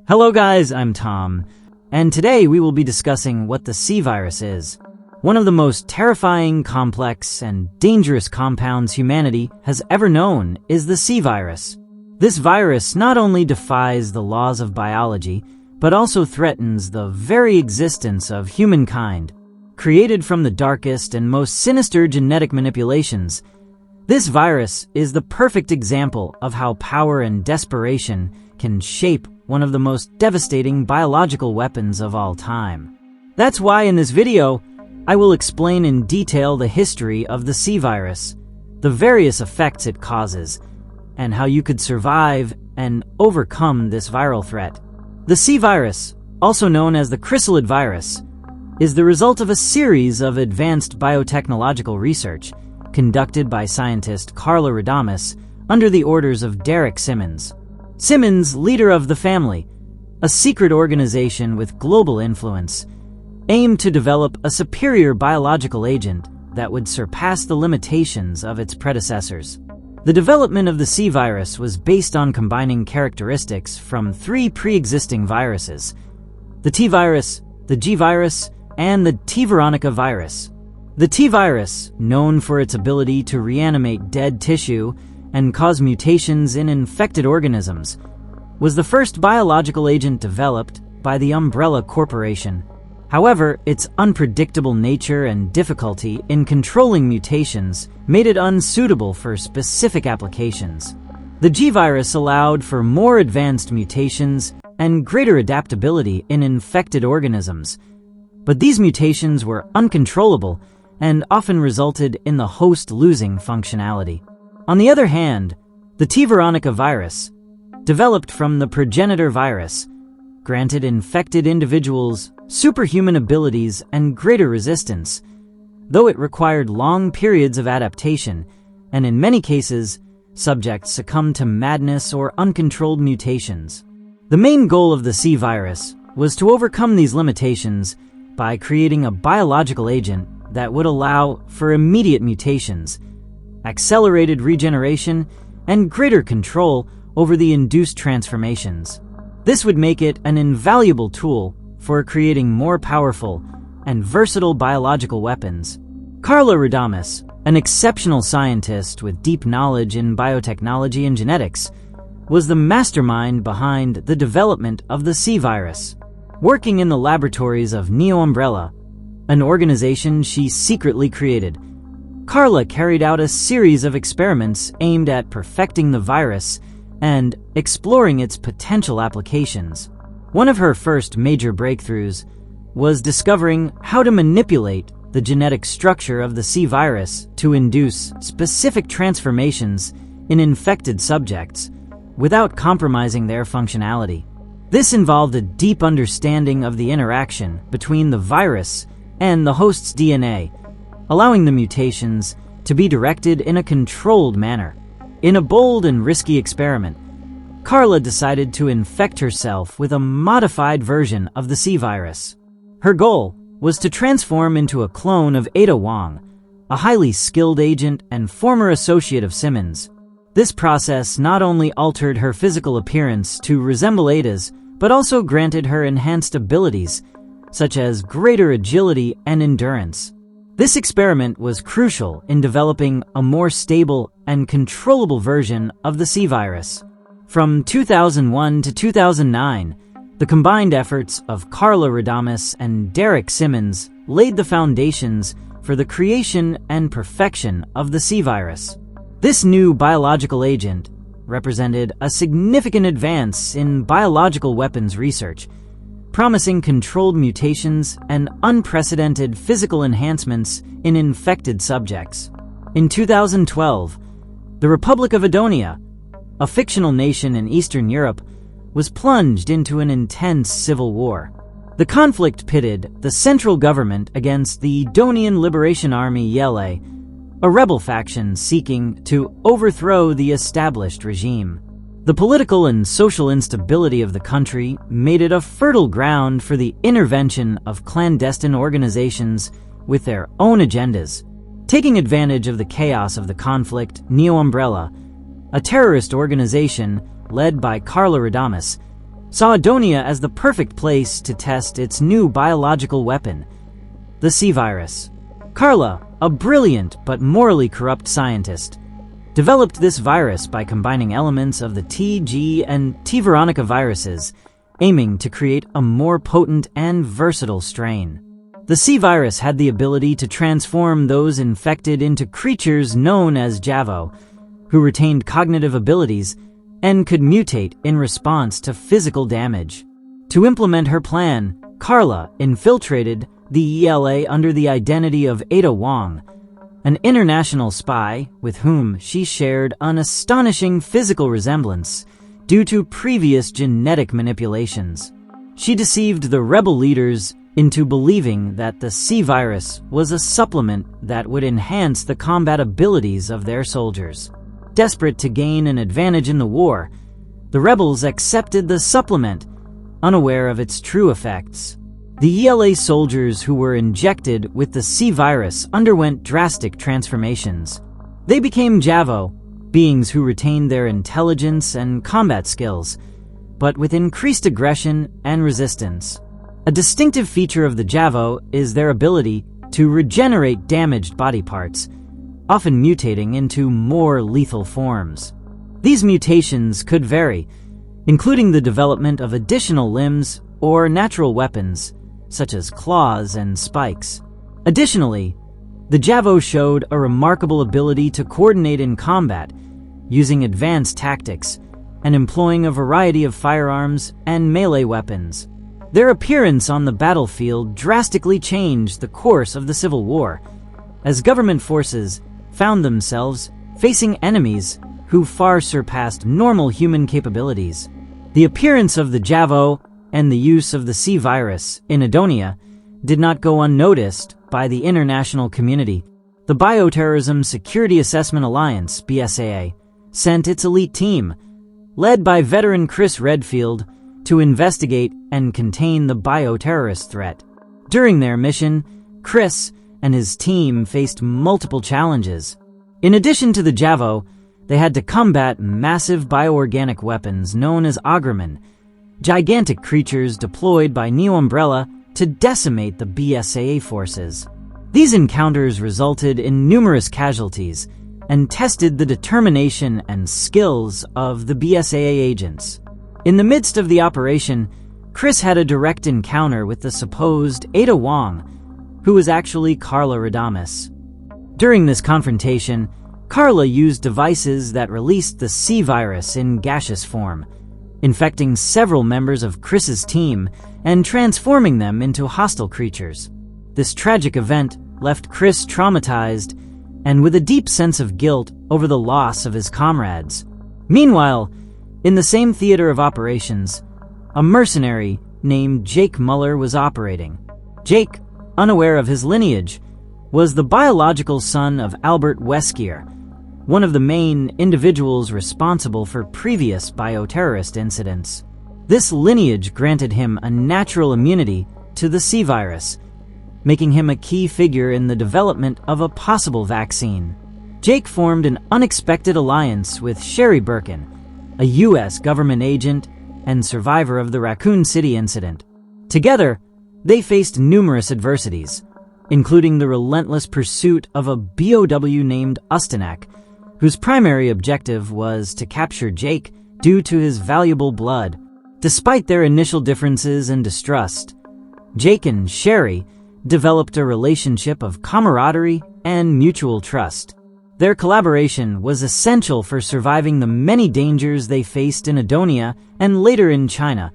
Hello guys, I'm Tom, and today we will be discussing what the C virus is. One of the most terrifying, complex, and dangerous compounds humanity has ever known is the C virus. This virus not only defies the laws of biology, but also threatens the very existence of humankind. Created from the darkest and most sinister genetic manipulations, this virus is the perfect example of how power and desperation can shape one of the most devastating biological weapons of all time. That's why in this video, I will explain in detail the history of the C virus, the various effects it causes, and how you could survive and overcome this viral threat. The C virus, also known as the Chrysalid virus, is the result of a series of advanced biotechnological research conducted by scientist Carla Radames under the orders of Derek Simmons. Simmons, leader of the family, a secret organization with global influence, aimed to develop a superior biological agent that would surpass the limitations of its predecessors. The development of the C virus was based on combining characteristics from three pre-existing viruses: the T virus, the G virus, and the T Veronica virus. The T virus, known for its ability to reanimate dead tissue and cause mutations in infected organisms, was the first biological agent developed by the Umbrella Corporation. However, its unpredictable nature and difficulty in controlling mutations made it unsuitable for specific applications. The G virus allowed for more advanced mutations and greater adaptability in infected organisms, but these mutations were uncontrollable and often resulted in the host losing functionality. On the other hand, the T Veronica virus, developed from the progenitor virus, granted infected individuals superhuman abilities and greater resistance, though it required long periods of adaptation, and in many cases, subjects succumbed to madness or uncontrolled mutations. The main goal of the C virus was to overcome these limitations by creating a biological agent that would allow for immediate mutations, accelerated regeneration, and greater control over the induced transformations. This would make it an invaluable tool for creating more powerful and versatile biological weapons. Carla Radames, an exceptional scientist with deep knowledge in biotechnology and genetics, was the mastermind behind the development of the C virus. Working in the laboratories of Neo Umbrella, an organization she secretly created, Carla carried out a series of experiments aimed at perfecting the virus and exploring its potential applications. One of her first major breakthroughs was discovering how to manipulate the genetic structure of the C virus to induce specific transformations in infected subjects without compromising their functionality. This involved a deep understanding of the interaction between the virus and the host's DNA, allowing the mutations to be directed in a controlled manner. In a bold and risky experiment, Carla decided to infect herself with a modified version of the C virus. Her goal was to transform into a clone of Ada Wong, a highly skilled agent and former associate of Simmons. This process not only altered her physical appearance to resemble Ada's, but also granted her enhanced abilities, such as greater agility and endurance. This experiment was crucial in developing a more stable and controllable version of the C virus. From 2001 to 2009, the combined efforts of Carla Radames and Derek Simmons laid the foundations for the creation and perfection of the C virus. This new biological agent represented a significant advance in biological weapons research, promising controlled mutations and unprecedented physical enhancements in infected subjects. In 2012, the Republic of Adonia, a fictional nation in Eastern Europe, was plunged into an intense civil war. The conflict pitted the central government against the Adonian Liberation Army Yele, a rebel faction seeking to overthrow the established regime. The political and social instability of the country made it a fertile ground for the intervention of clandestine organizations with their own agendas. Taking advantage of the chaos of the conflict, Neo Umbrella, a terrorist organization led by Carla Radames, saw Adonia as the perfect place to test its new biological weapon, the C-Virus. Carla, a brilliant but morally corrupt scientist, developed this virus by combining elements of the T, G, and T. Veronica viruses, aiming to create a more potent and versatile strain. The C-Virus had the ability to transform those infected into creatures known as Javo, who retained cognitive abilities and could mutate in response to physical damage. To implement her plan, Carla infiltrated the ELA under the identity of Ada Wong, an international spy with whom she shared an astonishing physical resemblance due to previous genetic manipulations. She deceived the rebel leaders into believing that the C-Virus was a supplement that would enhance the combat abilities of their soldiers. Desperate to gain an advantage in the war, the rebels accepted the supplement, unaware of its true effects. The ELA soldiers who were injected with the C-Virus underwent drastic transformations. They became Javo, beings who retained their intelligence and combat skills, but with increased aggression and resistance. A distinctive feature of the Javo is their ability to regenerate damaged body parts, often mutating into more lethal forms. These mutations could vary, including the development of additional limbs or natural weapons, such as claws and spikes. Additionally, the Javo showed a remarkable ability to coordinate in combat, using advanced tactics and employing a variety of firearms and melee weapons. Their appearance on the battlefield drastically changed the course of the Civil War, as government forces found themselves facing enemies who far surpassed normal human capabilities. The appearance of the Javo and the use of the C-Virus in Adonia did not go unnoticed by the international community. The Bioterrorism Security Assessment Alliance, BSAA, sent its elite team, led by veteran Chris Redfield, to investigate and contain the bioterrorist threat. During their mission, Chris and his team faced multiple challenges. In addition to the Javo, they had to combat massive bioorganic weapons known as Agraman, gigantic creatures deployed by Neo Umbrella to decimate the BSAA forces. These encounters resulted in numerous casualties and tested the determination and skills of the BSAA agents. In the midst of the operation, Chris had a direct encounter with the supposed Ada Wong, who was actually Carla Radames. During this confrontation, Carla used devices that released the C-Virus in gaseous form, infecting several members of Chris's team and transforming them into hostile creatures. This tragic event left Chris traumatized and with a deep sense of guilt over the loss of his comrades. Meanwhile, in the same theater of operations, a mercenary named Jake Muller was operating. Jake, unaware of his lineage, was the biological son of Albert Wesker, one of the main individuals responsible for previous bioterrorist incidents. This lineage granted him a natural immunity to the C-Virus, making him a key figure in the development of a possible vaccine. Jake formed an unexpected alliance with Sherry Birkin, a U.S. government agent and survivor of the Raccoon City incident. Together, they faced numerous adversities, including the relentless pursuit of a BOW named Ustanak, whose primary objective was to capture Jake due to his valuable blood. Despite their initial differences and distrust, Jake and Sherry developed a relationship of camaraderie and mutual trust. Their collaboration was essential for surviving the many dangers they faced in Adonia and later in China,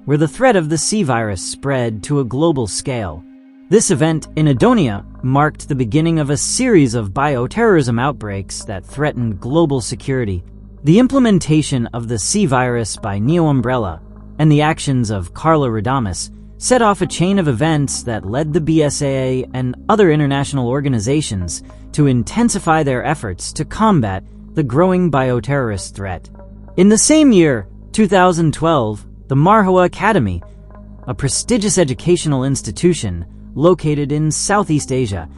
where the threat of the C-Virus spread to a global scale. This event in Adonia marked the beginning of a series of bioterrorism outbreaks that threatened global security. The implementation of the C-Virus by Neo Umbrella and the actions of Carla Radames set off a chain of events that led the BSAA and other international organizations to intensify their efforts to combat the growing bioterrorist threat. In the same year, 2012, the Marhawa Academy, a prestigious educational institution located in Southeast Asia,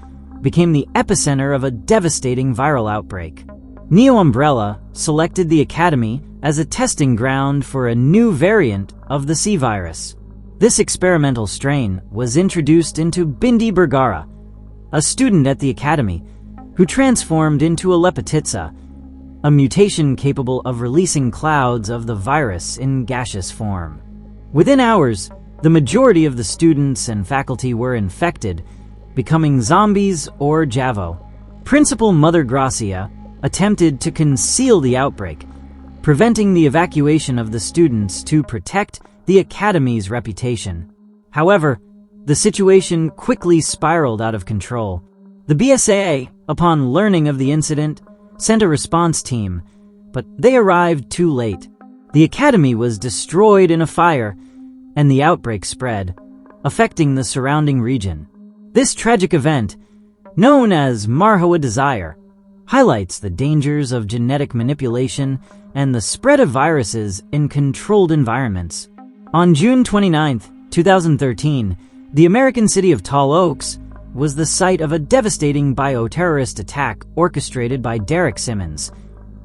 became the epicenter of a devastating viral outbreak. Neo Umbrella selected the Academy as a testing ground for a new variant of the C virus. This experimental strain was introduced into Bindi Bergara, a student at the Academy who transformed into a Lepetitsa, a mutation capable of releasing clouds of the virus in gaseous form. Within hours, the majority of the students and faculty were infected, becoming zombies or Javo. Principal Mother Gracia attempted to conceal the outbreak, preventing the evacuation of the students to protect the Academy's reputation. However, the situation quickly spiraled out of control. The BSAA, upon learning of the incident, sent a response team, but they arrived too late. The Academy was destroyed in a fire, and the outbreak spread, affecting the surrounding region. This tragic event, known as Marhawa Desire, highlights the dangers of genetic manipulation and the spread of viruses in controlled environments. On June 29, 2013, the American city of Tall Oaks was the site of a devastating bioterrorist attack orchestrated by Derek Simmons,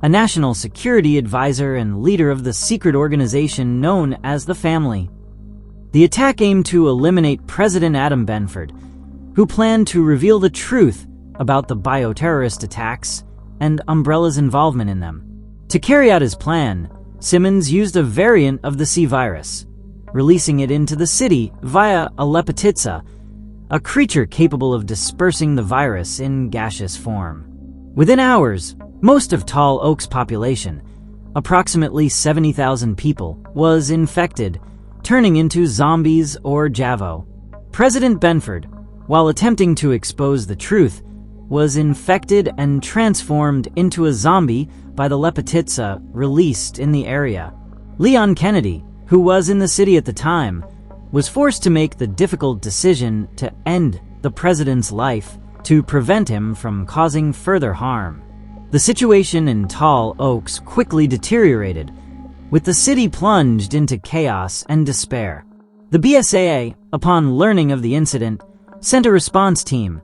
a national security advisor and leader of the secret organization known as the Family. The attack aimed to eliminate President Adam Benford, who planned to reveal the truth about the bioterrorist attacks and Umbrella's involvement in them. To carry out his plan, Simmons used a variant of the C virus, releasing it into the city via a Lepetitsa, a creature capable of dispersing the virus in gaseous form. Within hours, most of Tall Oaks' population, approximately 70,000 people, was infected, turning into zombies or Javo. President Benford, while attempting to expose the truth, was infected and transformed into a zombie by the Lepetitsa released in the area. Leon Kennedy, who was in the city at the time, was forced to make the difficult decision to end the president's life to prevent him from causing further harm. The situation in Tall Oaks quickly deteriorated, with the city plunged into chaos and despair. The BSAA, upon learning of the incident, sent a response team,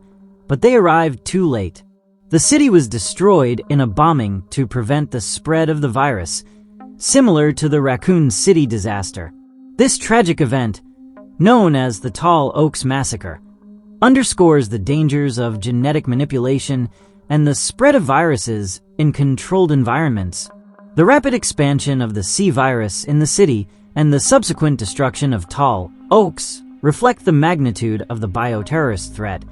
but they arrived too late. The city was destroyed in a bombing to prevent the spread of the virus, similar to the Raccoon City disaster. This tragic event, known as the Tall Oaks Massacre, underscores the dangers of genetic manipulation and the spread of viruses in controlled environments. The rapid expansion of the C virus in the city and the subsequent destruction of Tall Oaks reflect the magnitude of the bioterrorist threat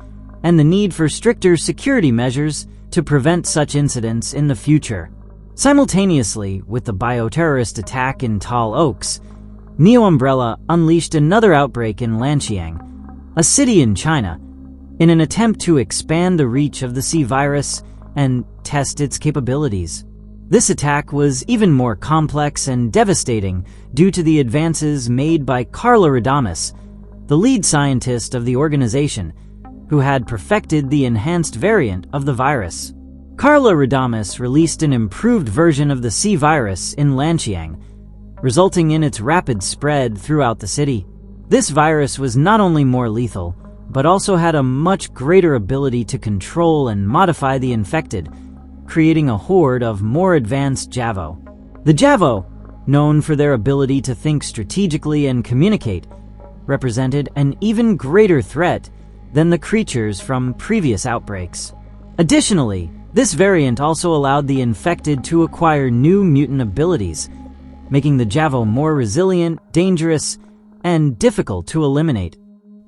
and the need for stricter security measures to prevent such incidents in the future. Simultaneously with the bioterrorist attack in Tall Oaks, Neo Umbrella unleashed another outbreak in Lanshiang, a city in China, in an attempt to expand the reach of the C virus and test its capabilities. This attack was even more complex and devastating due to the advances made by Carla Radames, the lead scientist of the organization, who had perfected the enhanced variant of the virus. Carla Radames released an improved version of the C virus in Lanshiang, resulting in its rapid spread throughout the city. This virus was not only more lethal, but also had a much greater ability to control and modify the infected, creating a horde of more advanced Javo. The Javo, known for their ability to think strategically and communicate, represented an even greater threat than the creatures from previous outbreaks. Additionally, this variant also allowed the infected to acquire new mutant abilities, making the Javo more resilient, dangerous, and difficult to eliminate.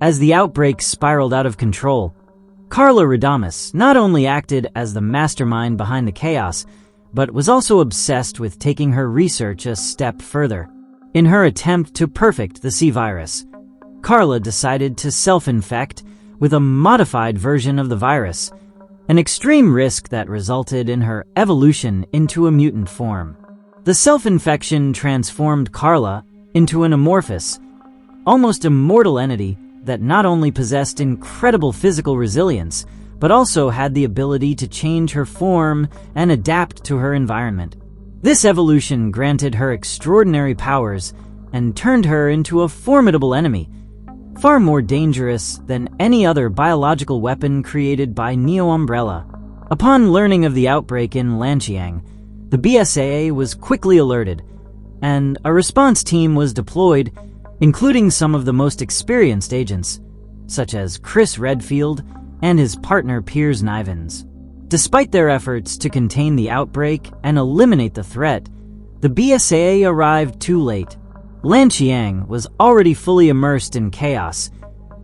As the outbreak spiraled out of control, Carla Radames not only acted as the mastermind behind the chaos, but was also obsessed with taking her research a step further. In her attempt to perfect the C virus, Carla decided to self-infect with a modified version of the virus, an extreme risk that resulted in her evolution into a mutant form. The self-infection transformed Carla into an amorphous, almost immortal entity that not only possessed incredible physical resilience, but also had the ability to change her form and adapt to her environment. This evolution granted her extraordinary powers and turned her into a formidable enemy, far more dangerous than any other biological weapon created by Neo Umbrella. Upon learning of the outbreak in Lanshiang, the BSAA was quickly alerted, and a response team was deployed, including some of the most experienced agents, such as Chris Redfield and his partner Piers Nivens. Despite their efforts to contain the outbreak and eliminate the threat, the BSAA arrived too late. Lanshiang was already fully immersed in chaos,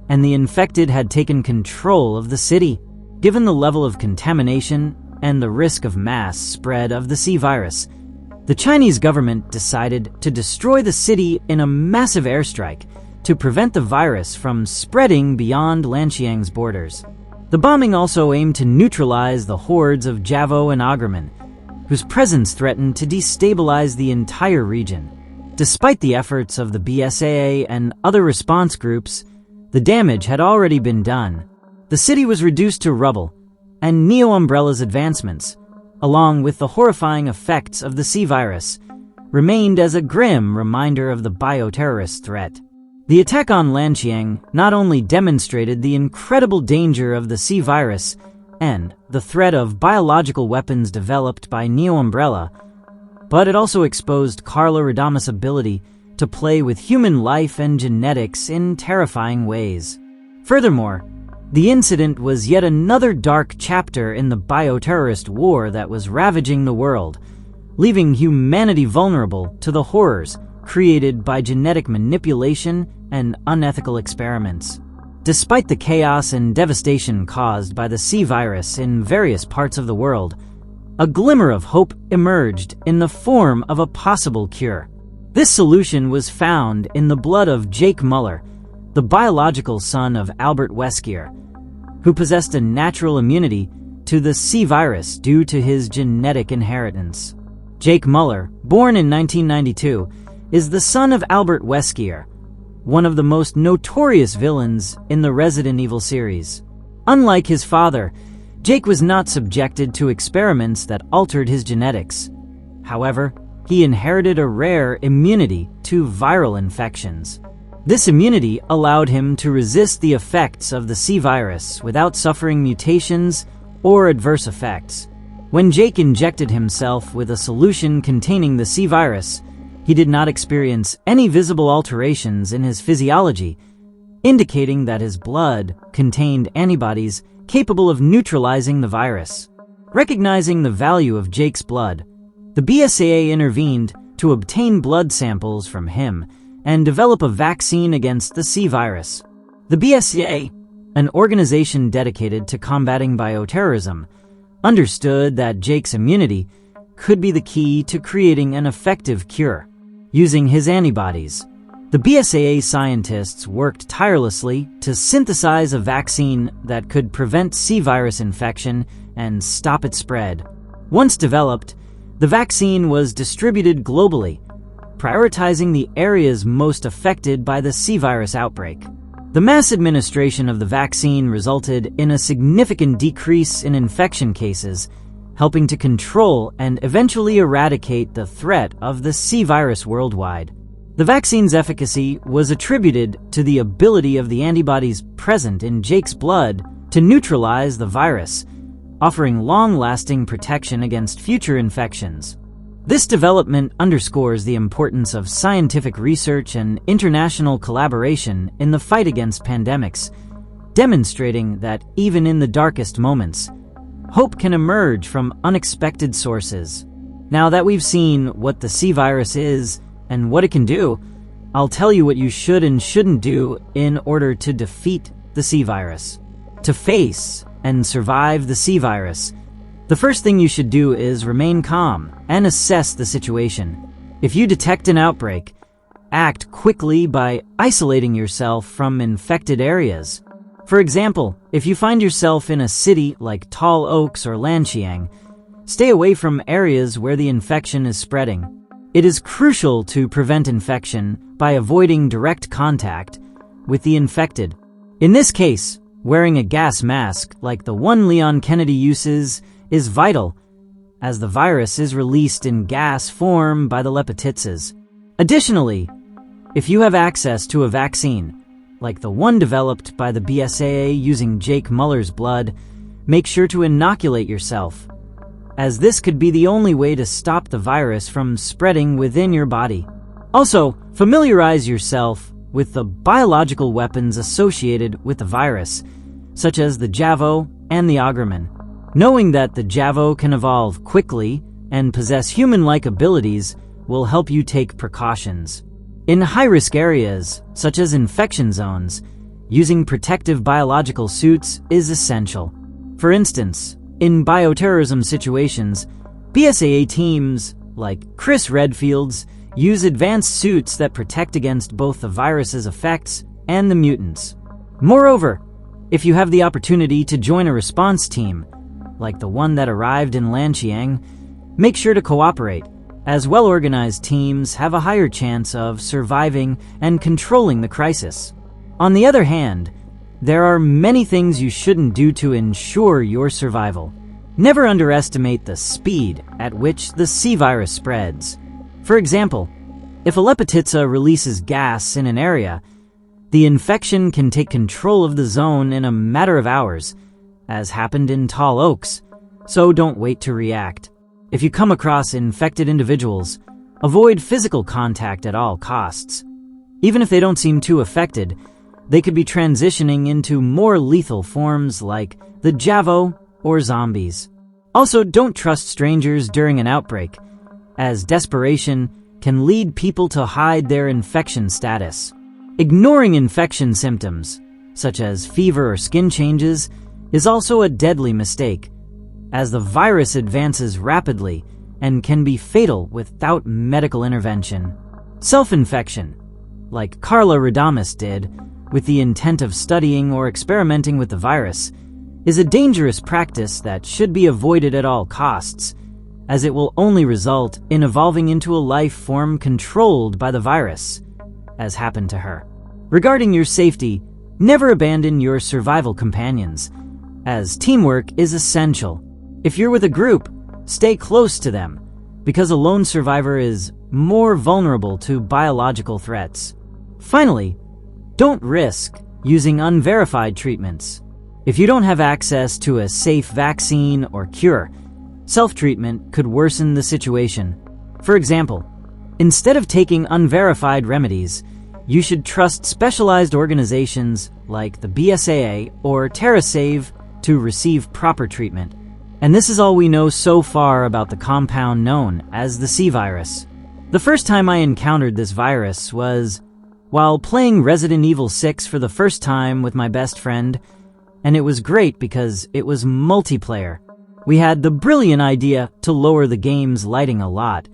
and the infected had taken control of the city. Given the level of contamination and the risk of mass spread of the C virus, the Chinese government decided to destroy the city in a massive airstrike to prevent the virus from spreading beyond Lanshiang's borders. The bombing also aimed to neutralize the hordes of Javo and Agraman, whose presence threatened to destabilize the entire region. Despite the efforts of the BSAA and other response groups, the damage had already been done. The city was reduced to rubble, and Neo Umbrella's advancements, along with the horrifying effects of the C virus, remained as a grim reminder of the bioterrorist threat. The attack on Lanshiang not only demonstrated the incredible danger of the C virus and the threat of biological weapons developed by Neo Umbrella, but it also exposed Carla Radamas' ability to play with human life and genetics in terrifying ways. Furthermore, the incident was yet another dark chapter in the bioterrorist war that was ravaging the world, leaving humanity vulnerable to the horrors created by genetic manipulation and unethical experiments. Despite the chaos and devastation caused by the C virus in various parts of the world, a glimmer of hope emerged in the form of a possible cure. This solution was found in the blood of Jake Muller, the biological son of Albert Wesker, who possessed a natural immunity to the C virus due to his genetic inheritance. Jake Muller, born in 1992, is the son of Albert Wesker, one of the most notorious villains in the Resident Evil series. Unlike his father, Jake was not subjected to experiments that altered his genetics. However, he inherited a rare immunity to viral infections. This immunity allowed him to resist the effects of the C virus without suffering mutations or adverse effects. When Jake injected himself with a solution containing the C virus, he did not experience any visible alterations in his physiology, indicating that his blood contained antibodies capable of neutralizing the virus. Recognizing the value of Jake's blood, the BSAA intervened to obtain blood samples from him and develop a vaccine against the C virus. The BSAA, an organization dedicated to combating bioterrorism, understood that Jake's immunity could be the key to creating an effective cure. Using his antibodies, the BSAA scientists worked tirelessly to synthesize a vaccine that could prevent C virus infection and stop its spread. Once developed, the vaccine was distributed globally, prioritizing the areas most affected by the C virus outbreak. The mass administration of the vaccine resulted in a significant decrease in infection cases, helping to control and eventually eradicate the threat of the C virus worldwide. The vaccine's efficacy was attributed to the ability of the antibodies present in Jake's blood to neutralize the virus, offering long-lasting protection against future infections. This development underscores the importance of scientific research and international collaboration in the fight against pandemics, demonstrating that even in the darkest moments, hope can emerge from unexpected sources. Now that we've seen what the C virus is and what it can do, I'll tell you what you should and shouldn't do in order to defeat the C virus. To face and survive the C virus, the first thing you should do is remain calm and assess the situation. If you detect an outbreak, act quickly by isolating yourself from infected areas. For example, if you find yourself in a city like Tall Oaks or Lanshiang, stay away from areas where the infection is spreading. It is crucial to prevent infection by avoiding direct contact with the infected. In this case, wearing a gas mask like the one Leon Kennedy uses is vital, as the virus is released in gas form by the leptitses. Additionally, if you have access to a vaccine, like the one developed by the BSAA using Jake Muller's blood, make sure to inoculate yourself, as this could be the only way to stop the virus from spreading within your body. Also, familiarize yourself with the biological weapons associated with the virus, such as the Javo and the Agraman. Knowing that the Javo can evolve quickly and possess human-like abilities will help you take precautions. In high-risk areas, such as infection zones, using protective biological suits is essential. For instance, in bioterrorism situations, BSAA teams, like Chris Redfield's, use advanced suits that protect against both the virus's effects and the mutants. Moreover, if you have the opportunity to join a response team, like the one that arrived in Lanshiang, make sure to cooperate, as well-organized teams have a higher chance of surviving and controlling the crisis. On the other hand, there are many things you shouldn't do to ensure your survival. Never underestimate the speed at which the C virus spreads. For example, if a Lepetitsa releases gas in an area, the infection can take control of the zone in a matter of hours, as happened in Tall Oaks, so don't wait to react. If you come across infected individuals, avoid physical contact at all costs. Even if they don't seem too affected, they could be transitioning into more lethal forms like the Javo or zombies. Also, don't trust strangers during an outbreak, as desperation can lead people to hide their infection status. Ignoring infection symptoms, such as fever or skin changes, is also a deadly mistake, as the virus advances rapidly and can be fatal without medical intervention. Self-infection, like Carla Radamus did, with the intent of studying or experimenting with the virus, is a dangerous practice that should be avoided at all costs, as it will only result in evolving into a life form controlled by the virus, as happened to her. Regarding your safety, never abandon your survival companions, as teamwork is essential. If you're with a group, stay close to them, because a lone survivor is more vulnerable to biological threats. Finally, don't risk using unverified treatments. If you don't have access to a safe vaccine or cure, self-treatment could worsen the situation. For example, instead of taking unverified remedies, you should trust specialized organizations like the BSAA or TerraSave to receive proper treatment. And this is all we know so far about the compound known as the C virus. The first time I encountered this virus was while playing Resident Evil 6 for the first time with my best friend, and it was great because it was multiplayer. We had the brilliant idea to lower the game's lighting a lot,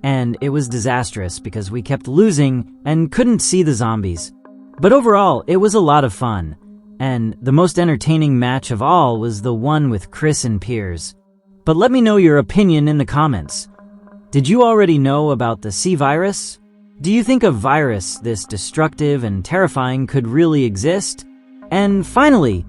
and it was disastrous because we kept losing and couldn't see the zombies. But overall, it was a lot of fun. And the most entertaining match of all was the one with Chris and Piers. But let me know your opinion in the comments. Did you already know about the C virus? Do you think a virus this destructive and terrifying could really exist? And finally,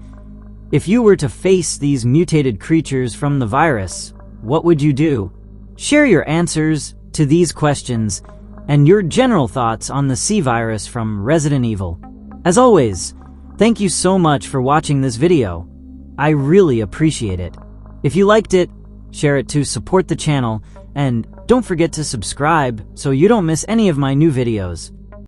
if you were to face these mutated creatures from the virus, what would you do? Share your answers to these questions and your general thoughts on the C virus from Resident Evil. As always, thank you so much for watching this video. I really appreciate it. If you liked it, share it to support the channel, and don't forget to subscribe so you don't miss any of my new videos.